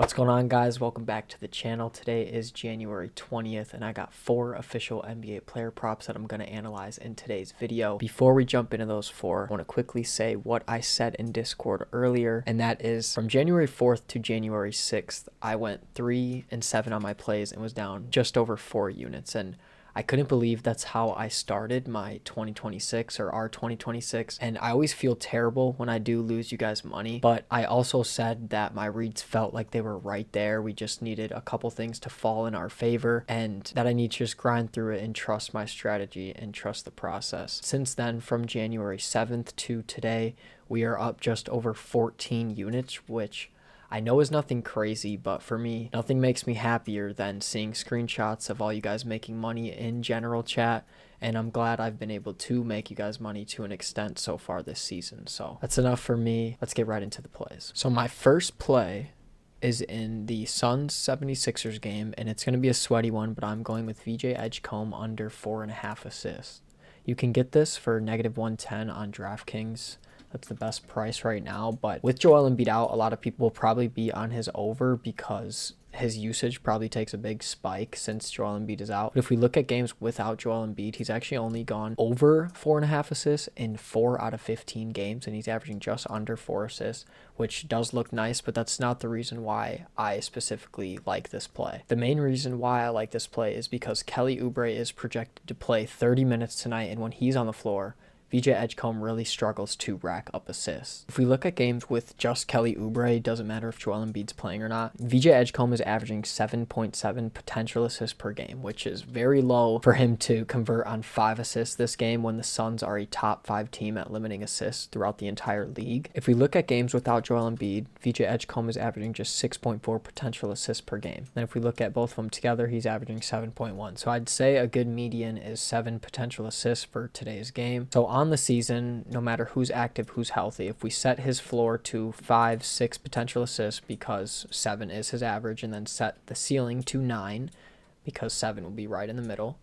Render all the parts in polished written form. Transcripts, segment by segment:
What's going on, guys? Welcome back to the channel. Today is January 20th and I got 4 official NBA player props that I'm going to analyze in today's video. Before we jump into those 4, I want to quickly say what I said in Discord earlier, and that is from January 4th to January 6th, I went 3-7 on my plays and was down just over 4 units, and I couldn't believe that's how I started my 2026 or our 2026, and I always feel terrible when I do lose you guys money, but I also said that my reads felt like they were right there. We just needed a couple things to fall in our favor, and that I need to just grind through it and trust my strategy and trust the process. Since then, from January 7th to today, we are up just over 14 units, which I know is nothing crazy, but for me, nothing makes me happier than seeing screenshots of all you guys making money in general chat, and I'm glad I've been able to make you guys money to an extent so far this season. So that's enough for me. Let's get right into the plays. So my first play is in the Suns 76ers game, and it's going to be a sweaty one, but I'm going with VJ Edgecombe under 4.5 assists. You can get this for -110 on DraftKings. That's the best price right now. But with Joel Embiid out, a lot of people will probably be on his over because his usage probably takes a big spike since Joel Embiid is out. But if we look at games without Joel Embiid, he's actually only gone over 4.5 assists in 4 out of 15 games, and he's averaging just under 4 assists, which does look nice, but that's not the reason why I specifically like this play. The main reason why I like this play is because Kelly Oubre is projected to play 30 minutes tonight, and when he's on the floor, VJ Edgecombe really struggles to rack up assists. If we look at games with just Kelly Oubre, it doesn't matter if Joel Embiid's playing or not, VJ Edgecombe is averaging 7.7 potential assists per game, which is very low for him to convert on 5 assists this game when the Suns are a top 5 team at limiting assists throughout the entire league. If we look at games without Joel Embiid, VJ Edgecombe is averaging just 6.4 potential assists per game. And if we look at both of them together, he's averaging 7.1. So I'd say a good median is 7 potential assists for today's game. So on the season, no matter who's active, who's healthy, if we set his floor to 5-6 potential assists because 7 is his average, and then set the ceiling to 9 because 7 will be right in the middle,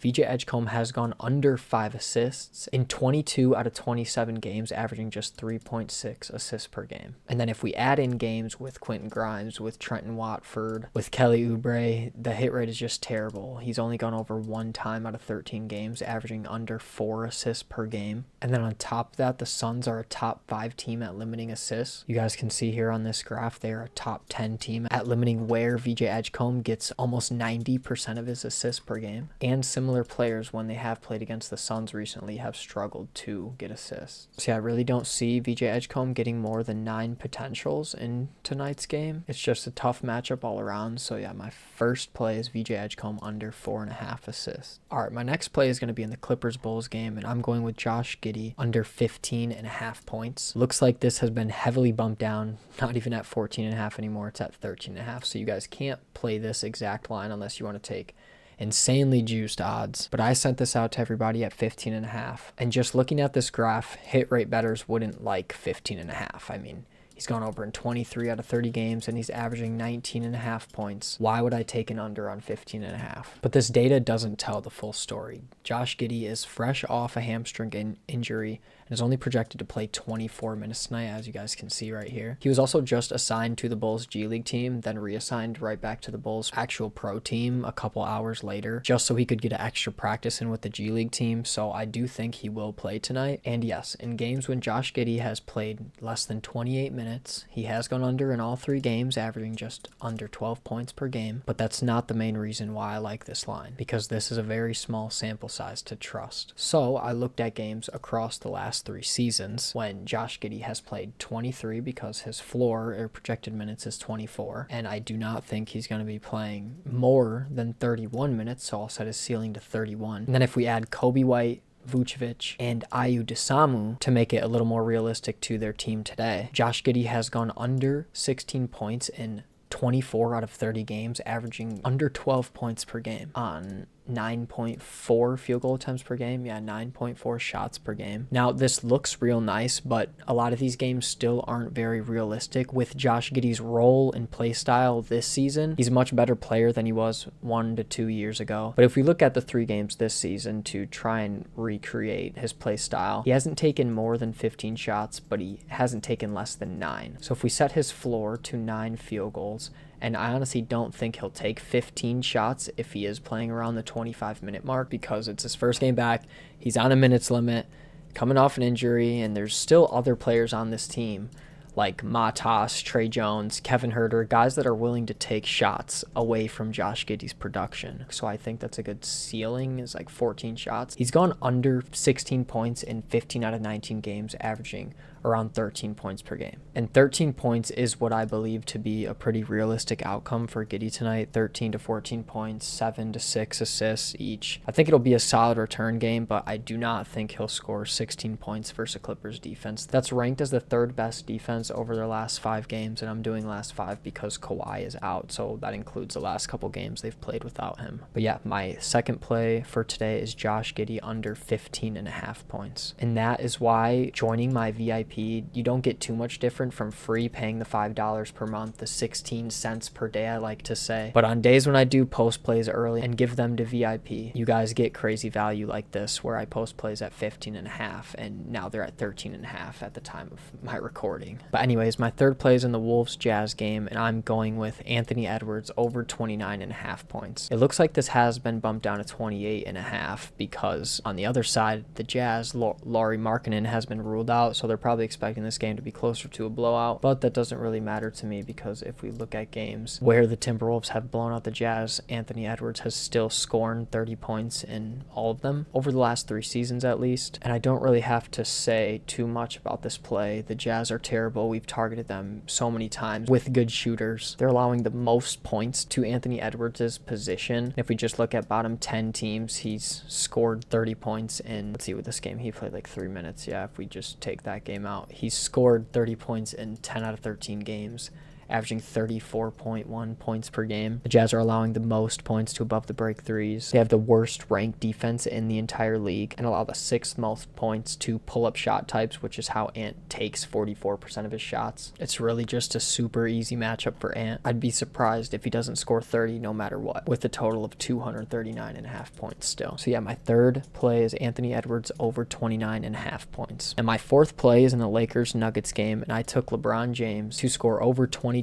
VJ Edgecombe has gone under 5 assists in 22 out of 27 games, averaging just 3.6 assists per game. And then if we add in games with Quentin Grimes, with Trenton Watford, with Kelly Oubre, the hit rate is just terrible. He's only gone over 1 time out of 13 games, averaging under 4 assists per game. And then on top of that, the Suns are a top 5 team at limiting assists. You guys can see here on this graph, they're a top 10 team at limiting, where VJ Edgecombe gets almost 90% of his assists per game. And similar players, when they have played against the Suns recently, have struggled to get assists. So yeah, I really don't see VJ Edgecombe getting more than 9 potentials in tonight's game. It's just a tough matchup all around. So yeah, my first play is VJ Edgecombe under 4.5 assists. All right, my next play is going to be in the Clippers-Bulls game, and I'm going with Josh Giddey under 15.5 points. Looks like this has been heavily bumped down, not even at 14.5 anymore. It's at 13.5. So you guys can't play this exact line unless you want to take insanely juiced odds, but I sent this out to everybody at 15.5, and just looking at this graph, hit rate bettors wouldn't like 15.5. I mean, he's gone over in 23 out of 30 games, and he's averaging 19.5 points. Why would I take an under on 15.5? But this data doesn't tell the full story. Josh Giddey is fresh off a hamstring injury and is only projected to play 24 minutes tonight, as you guys can see right here. He was also just assigned to the Bulls G League team, then reassigned right back to the Bulls actual pro team a couple hours later, just so he could get an extra practice in with the G League team. So I do think he will play tonight. And yes, in games when Josh Giddey has played less than 28 minutes, he has gone under in all 3 games, averaging just under 12 points per game. But that's not the main reason why I like this line, because this is a very small sample size to trust. So I looked at games across the last 3 seasons when Josh Giddey has played 23, because his floor or projected minutes is 24, and I do not think he's going to be playing more than 31 minutes, so I'll set his ceiling to 31. And then if we add Kobe White, Vucevic, and Ayu Dosunmu to make it a little more realistic to their team today, Josh Giddey has gone under 16 points in 24 out of 30 games, averaging under 12 points per game on 9.4 field goal attempts per game. Yeah, 9.4 shots per game. Now, this looks real nice, but a lot of these games still aren't very realistic. With Josh Giddey's role and play style this season, he's a much better player than he was 1 to 2 years ago. But if we look at the 3 games this season to try and recreate his play style, he hasn't taken more than 15 shots, but he hasn't taken less than 9. So if we set his floor to 9 field goals, and I honestly don't think he'll take 15 shots if he is playing around the 25-minute mark, because it's his first game back. He's on a minutes limit, coming off an injury, and there's still other players on this team like Matas, Trey Jones, Kevin Huerter, guys that are willing to take shots away from Josh Giddey's production. So I think that's a good ceiling, is like 14 shots. He's gone under 16 points in 15 out of 19 games, averaging around 13 points per game. And 13 points is what I believe to be a pretty realistic outcome for Giddey tonight. 13 to 14 points, 7 to 6 assists each. I think it'll be a solid return game, but I do not think he'll score 16 points versus a Clippers defense that's ranked as the 3rd best defense over their last 5 games, and I'm doing last 5 because Kawhi is out, so that includes the last couple games they've played without him. But yeah, my second play for today is Josh Giddey under 15.5 points. And that is why joining my VIP, you don't get too much different from free, paying the $5 per month, the 16 cents per day I like to say. But on days when I do post plays early and give them to VIP, you guys get crazy value like this, where I post plays at 15.5, and now they're at 13.5 at the time of my recording. But anyways, my third play is in the Wolves Jazz game, and I'm going with Anthony Edwards over 29.5 points. It looks like this has been bumped down to 28.5 because on the other side, the Jazz, Lauri Markkanen has been ruled out, so they're probably expecting this game to be closer to a blowout, but that doesn't really matter to me, because if we look at games where the Timberwolves have blown out the Jazz, Anthony Edwards has still scored 30 points in all of them over the last 3 seasons at least. And I don't really have to say too much about this play. The Jazz are terrible. We've targeted them so many times with good shooters. They're allowing the most points to Anthony Edwards' position. If we just look at bottom 10 teams, he's scored 30 points in, let's see, with this game he played like 3 minutes. Yeah, if we just take that game out, he's scored 30 points in 10 out of 13 games, averaging 34.1 points per game. The Jazz are allowing the most points to above the break threes. They have the worst ranked defense in the entire league and allow the 6th most points to pull-up shot types, which is how Ant takes 44% of his shots. It's really just a super easy matchup for Ant. I'd be surprised if he doesn't score 30 no matter what, with a total of 239.5 points still. So yeah, my third play is Anthony Edwards over 29.5 points. And my fourth play is in the Lakers-Nuggets game, and I took LeBron James to score over 22.5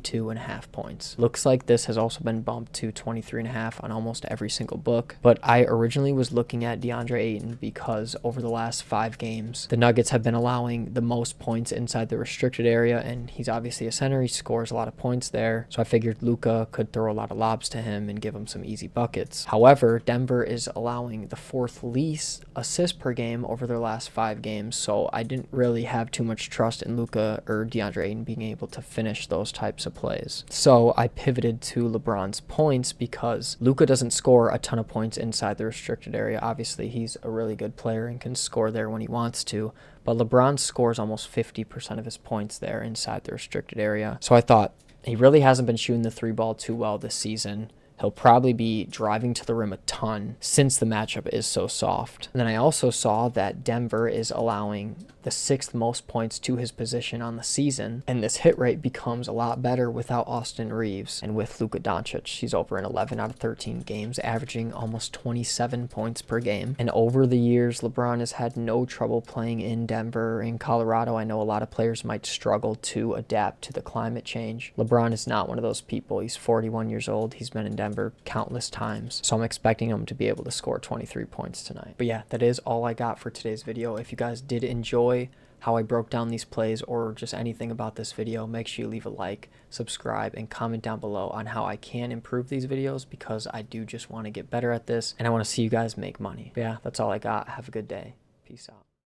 points. Looks like this has also been bumped to 23.5 on almost every single book, but I originally was looking at DeAndre Ayton because over the last 5 games, the Nuggets have been allowing the most points inside the restricted area, and he's obviously a center. He scores a lot of points there, so I figured Luka could throw a lot of lobs to him and give him some easy buckets. However, Denver is allowing the 4th least assists per game over their last 5 games, so I didn't really have too much trust in Luka or DeAndre Ayton being able to finish those types of plays. So I pivoted to LeBron's points because Luka doesn't score a ton of points inside the restricted area. Obviously, he's a really good player and can score there when he wants to, but LeBron scores almost 50% of his points there inside the restricted area. So I thought, he really hasn't been shooting the 3 ball too well this season. He'll probably be driving to the rim a ton since the matchup is so soft. And then I also saw that Denver is allowing the 6th most points to his position on the season, and this hit rate becomes a lot better without Austin Reeves and with Luka Doncic. He's over in 11 out of 13 games, averaging almost 27 points per game. And over the years, LeBron has had no trouble playing in Denver. In Colorado, I know a lot of players might struggle to adapt to the climate change. LeBron is not one of those people. He's 41 years old. He's been in Denver countless times, so I'm expecting him to be able to score 23 points tonight. But yeah, that is all I got for today's video. If you guys did enjoy how I broke down these plays or just anything about this video, make sure you leave a like, subscribe, and comment down below on how I can improve these videos, because I do just want to get better at this and I want to see you guys make money. But yeah, that's all I got. Have a good day. Peace out.